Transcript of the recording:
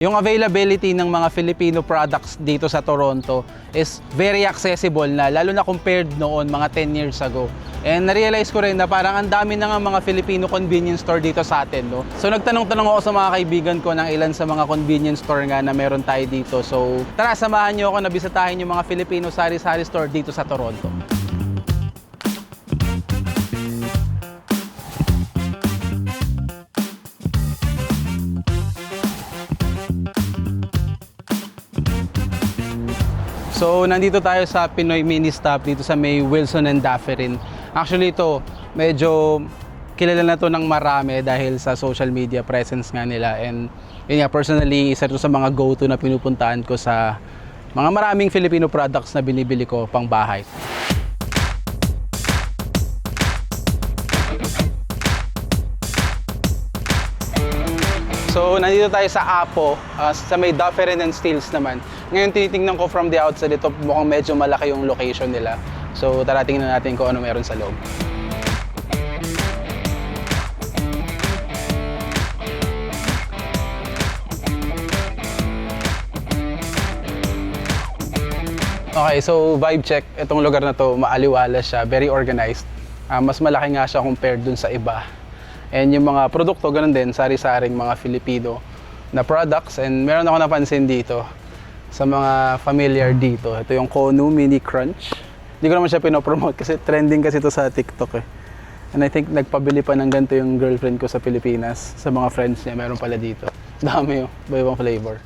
Yung availability ng mga Filipino products dito sa Toronto is very accessible na, lalo na compared noon mga 10 years ago. And na-realize ko rin na parang ang dami na nga mga Filipino convenience store dito sa atin, no? So nagtanong-tanong ako sa mga kaibigan ko ng ilan sa mga convenience store nga na meron tayo dito. So tara, samahan niyo ako na bisitahin yung mga Filipino sari-sari store dito sa Toronto. So, nandito tayo sa Pinoy Mini Stop dito sa may Wilson and Dufferin. Actually, ito, medyo kilala na to ng marami dahil sa social media presence nga nila. And yun nga, personally, isa ito sa mga go-to na pinupuntahan ko sa mga maraming Filipino products na binibili ko pang bahay. So, nandito tayo sa Apo, sa may Dufferin and Steeles naman. Ngayon, tinitingnan ko from the outside, ito mukhang medyo malaki yung location nila. So, tara tingnan natin kung ano meron sa loob. Okay, so vibe check. Itong lugar na to, maaliwalas siya, very organized. Mas malaki nga siya compared dun sa iba. And yung mga produkto, ganun din, sari-saring mga Filipino na products. And meron ako napansin dito sa mga familiar dito. Ito yung Konu Mini Crunch. Hindi ko naman siya pinopromote kasi trending kasi ito sa TikTok eh. And I think nagpabili pa ng ganito yung girlfriend ko sa Pilipinas. Sa mga friends niya, meron pala dito. Dami yung iba-ibang flavor.